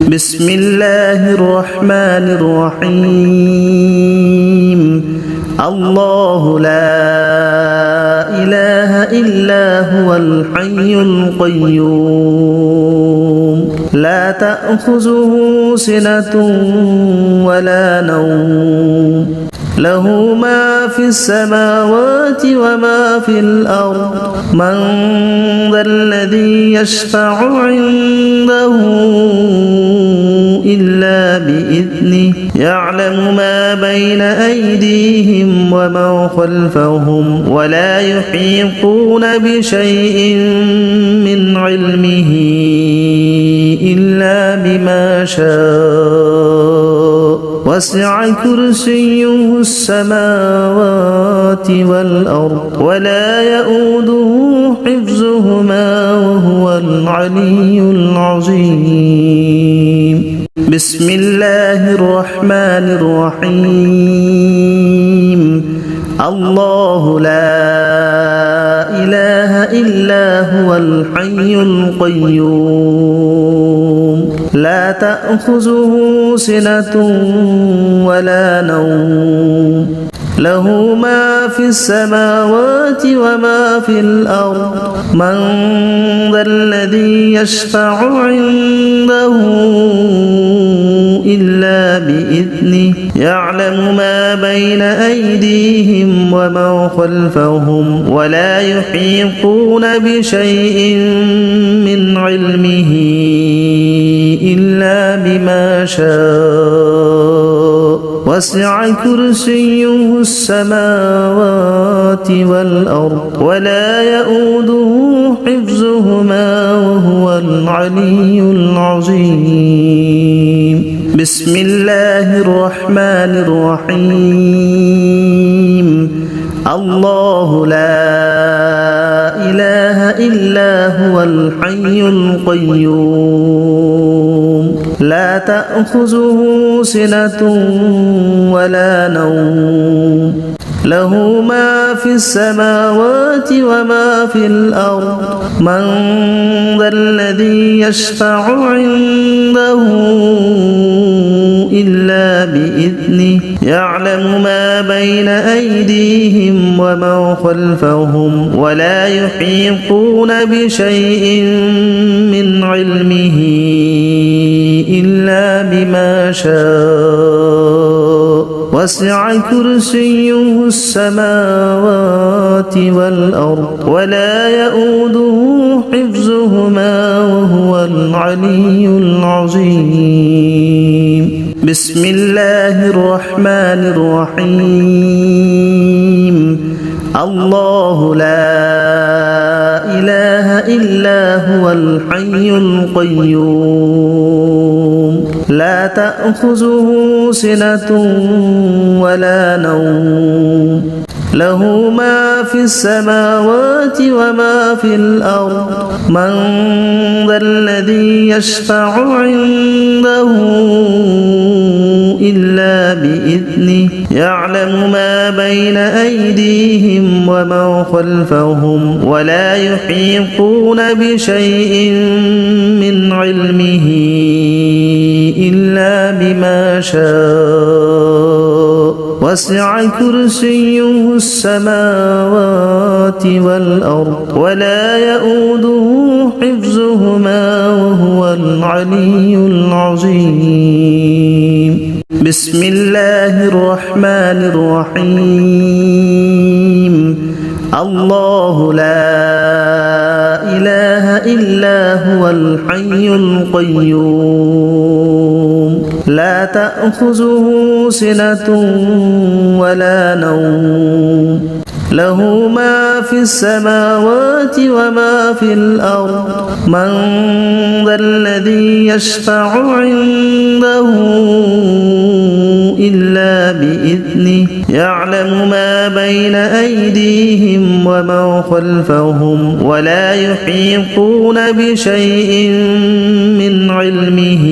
بسم الله الرحمن الرحيم الله لا إله إلا هو الحي القيوم لا تأخذه سنة ولا نوم له ما في السماوات وما في الأرض من ذا الذي يشفع عنده إلا بإذنه يعلم ما بين أيديهم وما خلفهم ولا يحيطون بشيء من علمه إلا بما شاء وسع كرسيه السماوات والأرض ولا يؤوده حفظهما وهو العلي العظيم بسم الله الرحمن الرحيم الله لا إله إلا هو الحي القيوم لا تأخذه سنة ولا نوم له ما في السماوات وما في الأرض من ذا الذي يشفع عنده إلا بإذنه يعلم ما بين أيديهم وما خلفهم ولا يحيطون بشيء من علمه إلا بما شاء وسع كرسيه السماوات والأرض ولا يؤوده حفظهما وهو العلي العظيم بسم الله الرحمن الرحيم الله لا إله إلا هو الحي القيوم لا تأخذه سنة ولا نوم له ما في السماوات وما في الأرض من ذا الذي يشفع عنده إلا بإذنه يعلم ما بين أيديهم وما خلفهم ولا يحيطون بشيء من علمه إلا بما شاء وسع كرسيه السماوات والأرض ولا يؤوده حفظهما وهو العلي العظيم بسم الله الرحمن الرحيم الله لا إله إلا هو الحي القيوم لا تأخذه سنة ولا نوم له ما في السماوات وما في الأرض من ذا الذي يشفع عنده إلا بإذنه يعلم ما بين أيديهم وما خلفهم ولا يحيطون بشيء من علمه إلا بما شاء وسع كرسيه السماوات والأرض ولا يؤوده حفظهما وهو العلي العظيم بسم الله الرحمن الرحيم الله لا إله إلا هو الحي القيوم لا تأخذه سنة ولا نوم له ما في السماوات وما في الأرض من ذا الذي يشفع عنده إلا بإذنه يعلم ما بين أيديهم وما خلفهم ولا يحيطون بشيء من علمه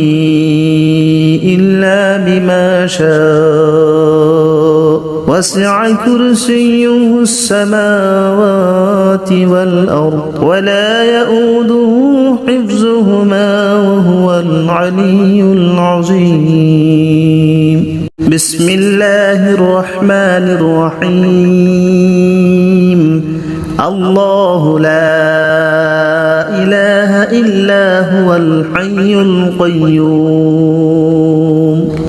إلا بما شاء وسع كرسيه السماوات والأرض ولا يؤوده حفظهما وهو العلي العظيم بسم الله الرحمن الرحيم الله لا إله إلا هو الحي القيوم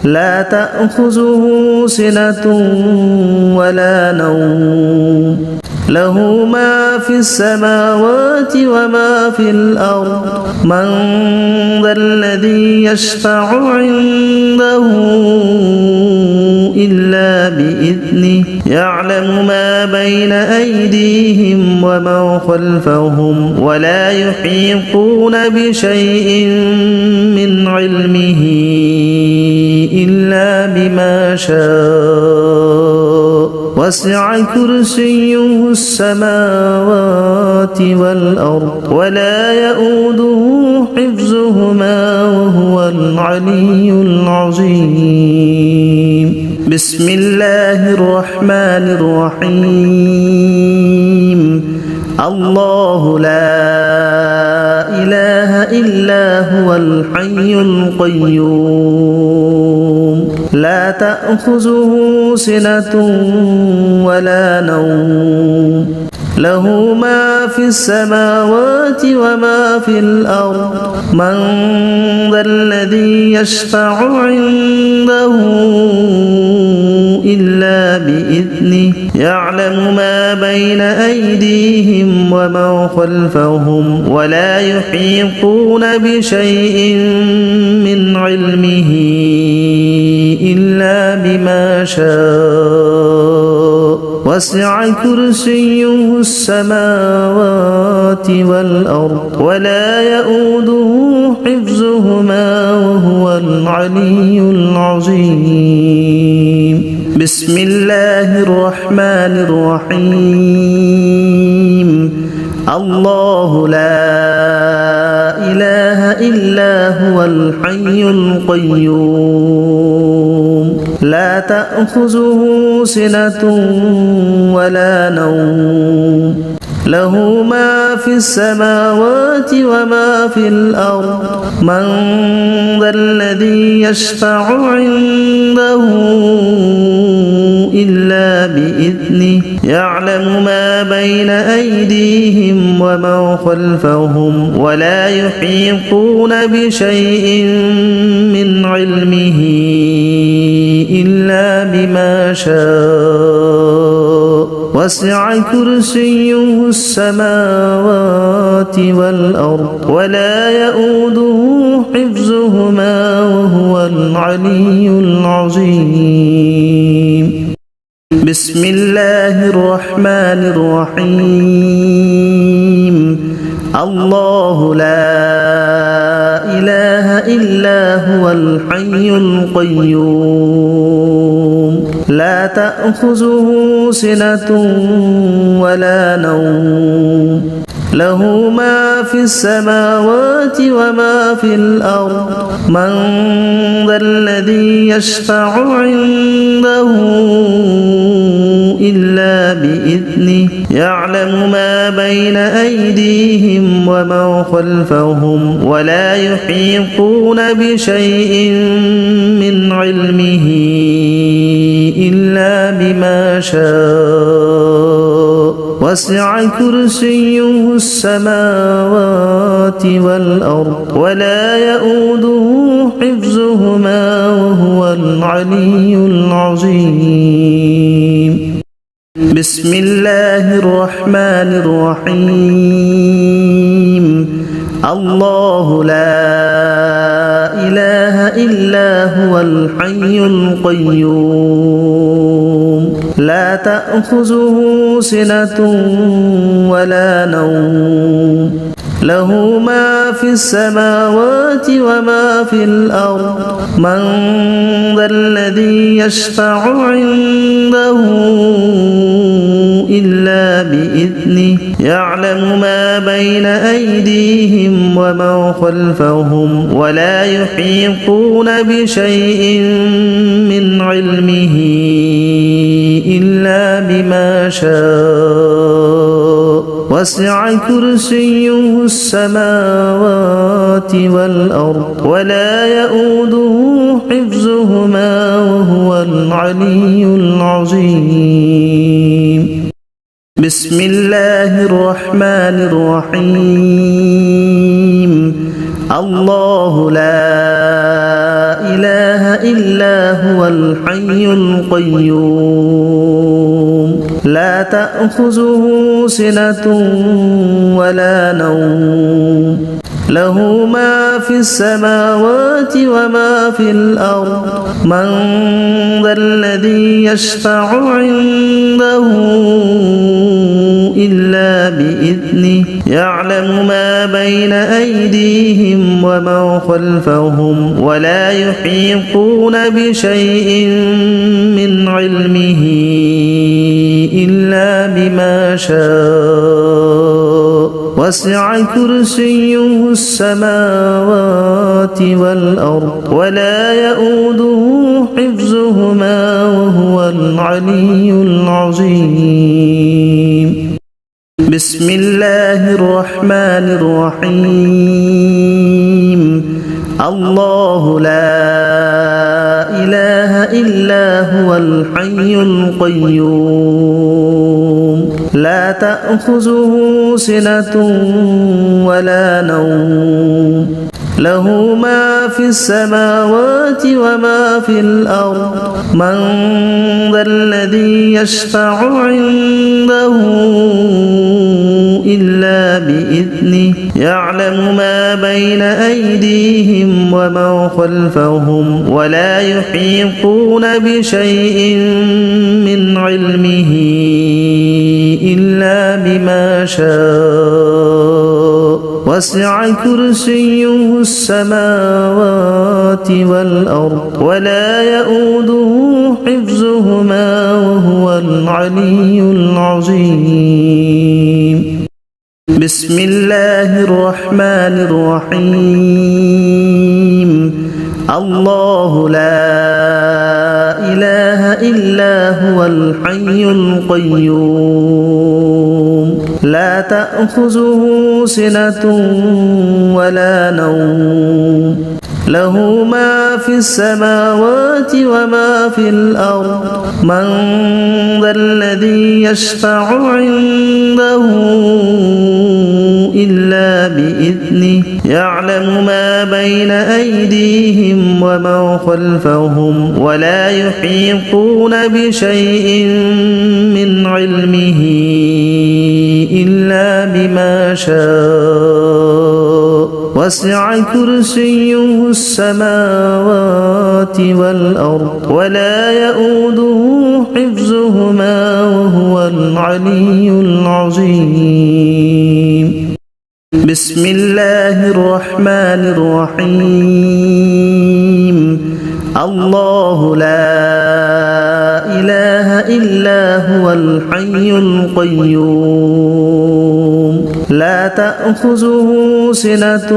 لا تأخذه سنة ولا نوم له ما في السماوات وما في الأرض من ذا الذي يشفع عنده إلا بإذنه يعلم ما بين أيديهم وما خلفهم ولا يحيطون بشيء من علمه إلا بما شاء وسع كرسيه السماوات والأرض ولا يؤوده حفظهما وهو العلي العظيم بسم الله الرحمن الرحيم الله لا إله إلا هو الحي القيوم لا تأخذه سنة ولا نوم له ما في السماوات وما في الأرض من ذا الذي يشفع عنده إلا بإذنه يعلم ما بين أيديهم وما خلفهم ولا يحيطون بشيء من علمه إلا بما شاء وسع كرسيه السماوات والأرض ولا يؤوده حفظهما وهو العلي العظيم بسم الله الرحمن الرحيم الله لا إله إلا هو الحي القيوم لا تأخذه سنة ولا نوم له ما في السماوات وما في الأرض من ذا الذي يشفع عنده إلا بإذنه يعلم ما بين أيديهم وما خلفهم ولا يحيطون بشيء من علمه إلا بما شاء وسع كرسيه السماوات والأرض ولا يؤوده حفظهما وهو العلي العظيم بسم الله الرحمن الرحيم الله لا إله إلا هو الحي القيوم لا تأخذه سنة ولا نوم له ما في السماوات وما في الأرض من ذا الذي يشفع عنده إلا بإذنه يعلم ما بين أيديهم وما خلفهم ولا يحيطون يحيطون بشيء من علمه إلا بما شاء وسع كرسيه السماوات والأرض ولا يؤوده حفظهما وهو العلي العظيم بسم الله الرحمن الرحيم الله لا إله إلا هو الحي القيوم لا تأخذه سنة ولا نوم له ما في السماوات وما في الأرض من ذا الذي يشفع عنده إلا بإذنه يعلم ما بين أيديهم وما خلفهم ولا يحيطون بشيء من علمه إلا بما شاء وسع كرسيه السماوات والأرض ولا يؤوده حفظهما وهو العلي العظيم بسم الله الرحمن الرحيم الله لا إله إلا هو الحي القيوم لا تأخذه سنة ولا نوم له ما في السماوات وما في الأرض من ذا الذي يشفع عنده إلا بإذنه يعلم ما بين أيديهم وما خلفهم ولا يحيطون بشيء من علمه شاء وسع كرسيه السماوات والأرض ولا يؤوده حفظهما وهو العلي العظيم بسم الله الرحمن الرحيم الله لا إله إلا هو الحي القيوم لا تأخذه سنة ولا نوم له ما في السماوات وما في الأرض من ذا الذي يشفع عنده إلا بإذنه يعلم ما بين أيديهم وما خلفهم ولا يحيطون بشيء من علمه إلا بما شاء وسع كرسيه السماوات والأرض ولا يؤوده حفظهما وهو العلي العظيم بسم الله الرحمن الرحيم الله لا إله إلا هو الحي القيوم لا تأخذه سنة ولا نوم له ما في السماوات وما في الأرض من ذا الذي يشفع عنده إلا بإذنه يعلم ما بين أيديهم وما خلفهم ولا يحيطون بشيء من علمه إلا بما شاء وسع كرسيه السماوات والأرض ولا يؤوده حفظهما وهو العلي العظيم بسم الله الرحمن الرحيم الله لا إله إلا هو الحي القيوم لا تأخذه سنة ولا نوم له ما في السماوات وما في الأرض من ذا الذي يشفع عنده إلا بإذنه يعلم ما بين أيديهم وما خلفهم ولا يحيطون بشيء من علمه إلا بما شاء وسع كرسيه السماوات والأرض ولا يؤوده حفظهما وهو العلي العظيم بسم الله الرحمن الرحيم الله لا إله إلا هو الحي القيوم لا تأخذه سنة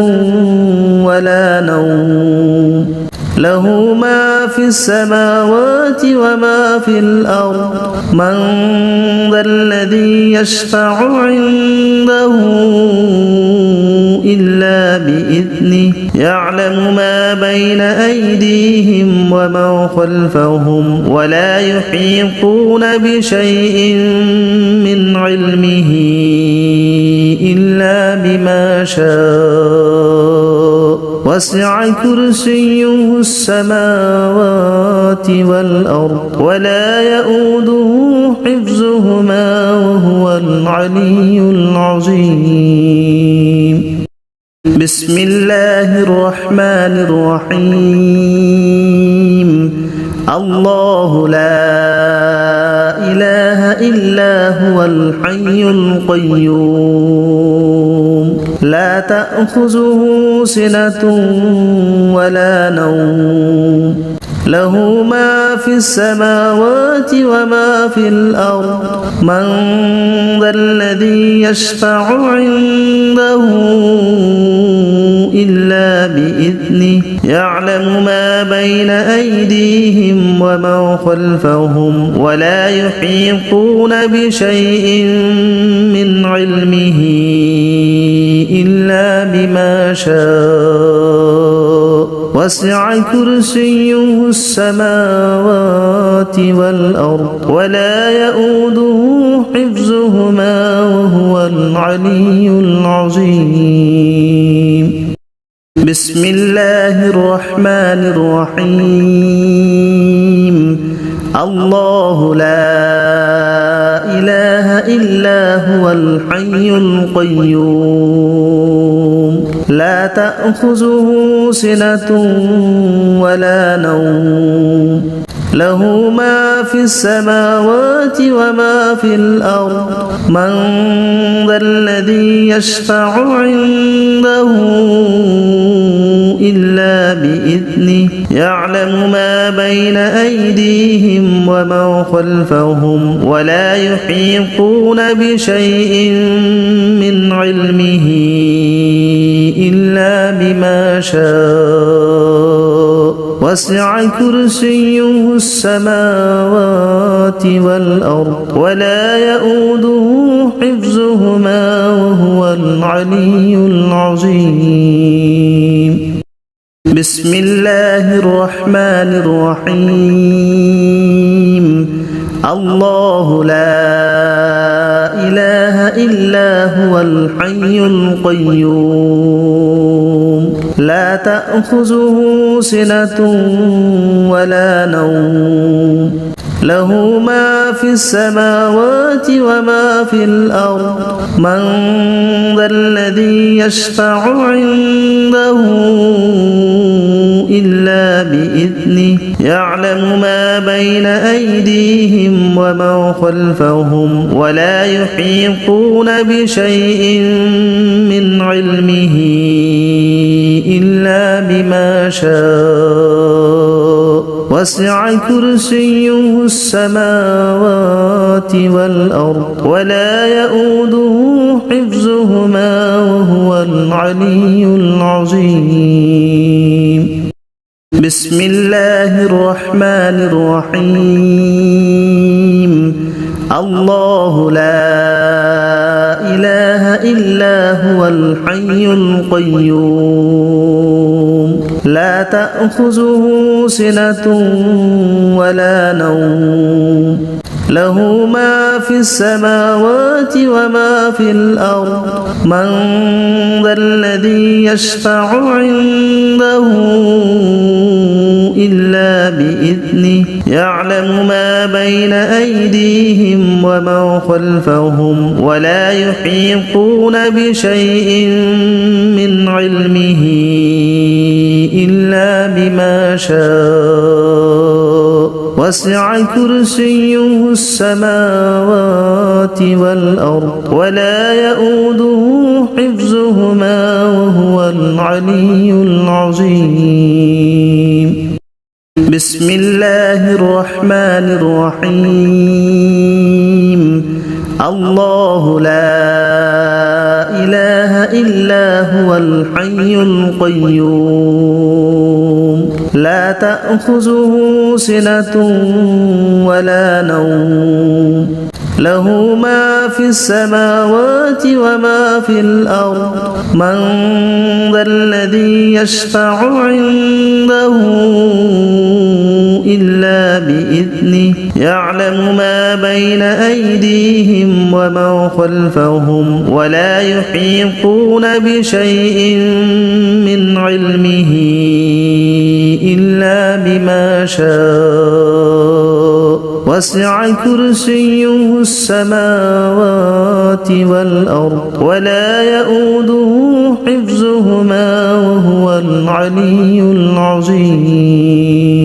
ولا نوم له ما في السماوات وما في الأرض من ذا الذي يشفع عنده إلا بإذنه يعلم ما بين أيديهم وما خلفهم ولا يحيطون بشيء من علمه إلا بما شاء وسع كرسيه السماوات والأرض ولا يؤوده حفظهما وهو العلي العظيم بسم الله الرحمن الرحيم الله لا إله إلا هو الحي القيوم لا تأخذه سنة ولا نوم له ما في السماوات وما في الأرض من ذا الذي يشفع عنده إلا بإذنه يعلم ما بين أيديهم وما خلفهم ولا يحيطون بشيء من علمه إلا بما شاء وسع كرسيه السماوات والأرض ولا يؤوده حفظهما وهو العلي العظيم بسم الله الرحمن الرحيم الله لا إله إلا هو الحي القيوم لا تأخذه سنة ولا نوم له ما في السماوات وما في الأرض من ذا الذي يشفع عنده إلا بإذنه يعلم ما بين أيديهم وما خلفهم ولا يحيطون بشيء من علمه إلا بما شاء وسع كرسيه السماوات والأرض ولا يؤوده حفظهما وهو العلي العظيم بسم الله الرحمن الرحيم الله لا إله إلا هو الحي القيوم لا تأخذه سنة ولا نوم له ما في السماوات وما في الأرض من ذا الذي يشفع عنده إلا بإذنه يعلم ما بين أيديهم وما خلفهم ولا يحيطون بشيء من علمه إلا بما شاء وسع كرسيه السماوات والأرض ولا يؤوده حفظهما وهو العلي العظيم بسم الله الرحمن الرحيم الله لا إله إلا هو الحي القيوم لا تأخذه سنة ولا نوم له ما في السماوات وما في الأرض من ذا الذي يشفع عنده إلا بإذنه يعلم ما بين أيديهم وما خلفهم ولا يحيطون بشيء من علمه إلا بما شاء وسع كرسيه السماوات والأرض ولا يؤوده حفظهما وهو العلي العظيم بسم الله الرحمن الرحيم الله لا إله إلا هو الحي القيوم لا تأخذه سنة ولا نوم له ما في السماوات وما في الأرض من ذا الذي يشفع عنده إلا بإذنه يعلم ما بين أيديهم وما خلفهم ولا يحيطون بشيء من علمه إلا بما شاء وسع كرسيه السماوات والأرض ولا يؤوده حفظهما وهو العلي العظيم